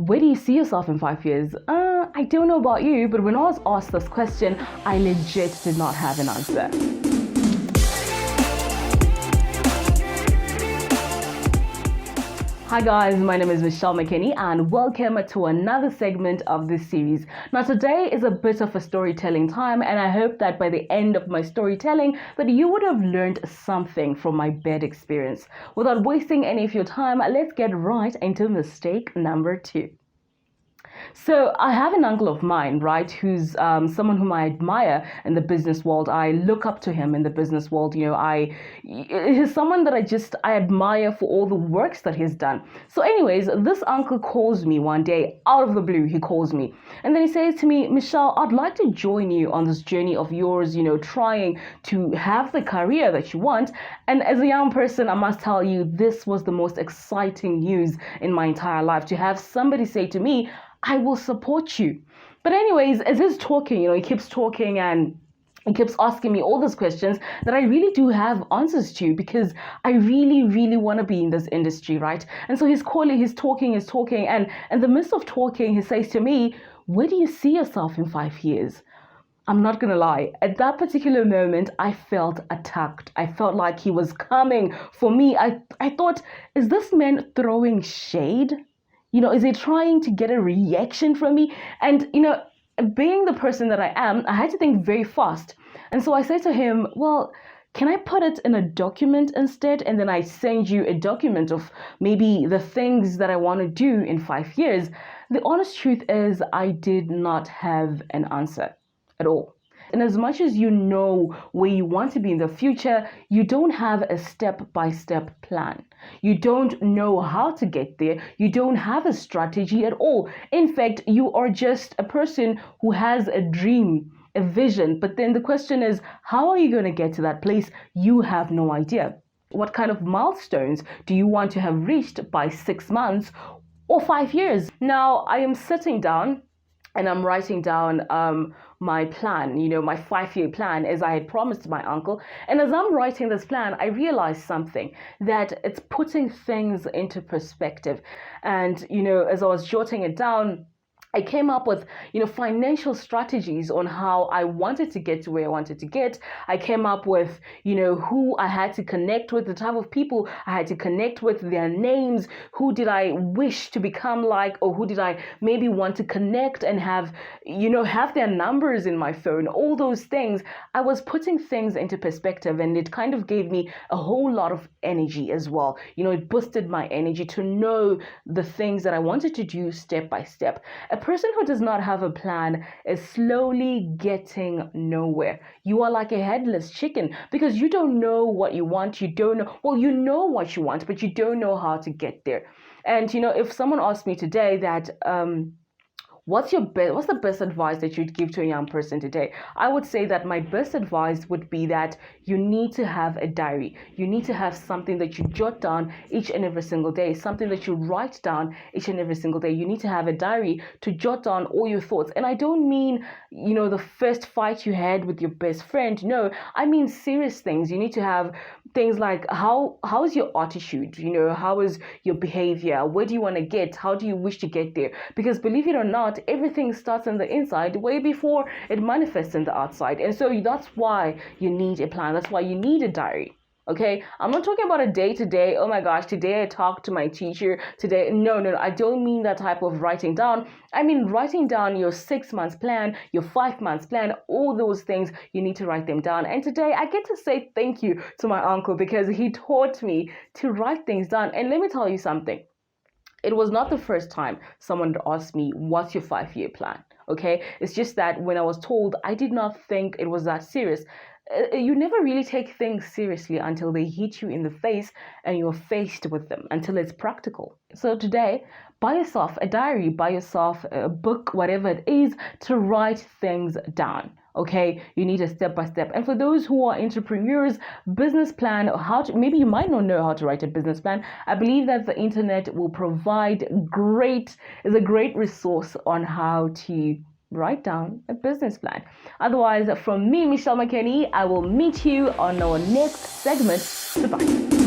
Where do you see yourself in 5 years? I don't know about you, but when I was asked this question, I legit did not have an answer. Hi guys, my name is Michelle McKinney and welcome to another segment of this series. Now today is a bit of a storytelling time, and I hope that by the end of my storytelling that you would have learned something from my bed experience. Without wasting any of your time, let's get right into mistake number 2. So I have an uncle of mine, right, who's someone whom I admire in the business world. I look up to him in the business world. He's someone that I admire for all the works that he's done. So anyways, this uncle calls me one day out of the blue. He calls me and then he says to me, Michelle, I'd like to join you on this journey of yours, trying to have the career that you want. And as a young person, I must tell you, this was the most exciting news in my entire life, to have somebody say to me, I will support you. But anyways, as he's talking, he keeps talking and he keeps asking me all these questions that I really do have answers to, because I really, really want to be in this industry, right? And so he's talking, and in the midst of talking, he says to me, where do you see yourself in 5 years? I'm not going to lie. At that particular moment, I felt attacked. I felt like he was coming for me. I thought, is this man throwing shade? Is he trying to get a reaction from me? And, being the person that I am, I had to think very fast. And so I said to him, well, can I put it in a document instead? And then I send you a document of maybe the things that I want to do in 5 years. The honest truth is I did not have an answer at all. And as much as you know where you want to be in the future, you don't have a step-by-step plan. You don't know how to get there. You don't have a strategy at all. In fact, you are just a person who has a dream, a vision. But then the question is, how are you going to get to that place? You have no idea. What kind of milestones do you want to have reached by 6 months or 5 years? Now, I am sitting down and I'm writing down my plan, my 5-year plan, as I had promised my uncle. And as I'm writing this plan, I realized something, that it's putting things into perspective. And, as I was jotting it down, I came up with, financial strategies on how I wanted to get to where I wanted to get. I came up with, who I had to connect with, the type of people I had to connect with, their names, who did I wish to become like, or who did I maybe want to connect and have their numbers in my phone, all those things. I was putting things into perspective, and it kind of gave me a whole lot of energy as well. It boosted my energy to know the things that I wanted to do step by step. A person who does not have a plan is slowly getting nowhere. You are like a headless chicken, because you don't know what you want. You don't know. Well, you know what you want, but you don't know how to get there. And, if someone asked me today that, what's the best advice that you'd give to a young person today? I would say that my best advice would be that you need to have a diary. You need to have something that you jot down each and every single day, something that you write down each and every single day. You need to have a diary to jot down all your thoughts. And I don't mean, the first fight you had with your best friend. No, I mean serious things. You need to have things like how is your attitude? How is your behavior? Where do you want to get? How do you wish to get there? Because believe it or not, everything starts on the inside way before it manifests in the outside. And so that's why you need a plan. That's why you need a diary. Okay, I'm not talking about a day-to-day, oh my gosh, today I talked to my teacher, today. No, I don't mean that type of writing down. I mean writing down your 6 months plan, your 5 months plan, all those things, you need to write them down. And today I get to say thank you to my uncle, because he taught me to write things down. And let me tell you something. It was not the first time someone asked me, what's your 5-year plan? Okay, it's just that when I was told, I did not think it was that serious. You never really take things seriously until they hit you in the face and you're faced with them, until it's practical. So today, buy yourself a diary, buy yourself a book, whatever it is, to write things down. Okay, you need a step by step. And for those who are entrepreneurs, business plan, maybe you might not know how to write a business plan. I believe that the internet will provide is a great resource on how to write down a business plan. Otherwise, from me, Michelle McKinney, I will meet you on our next segment. Goodbye.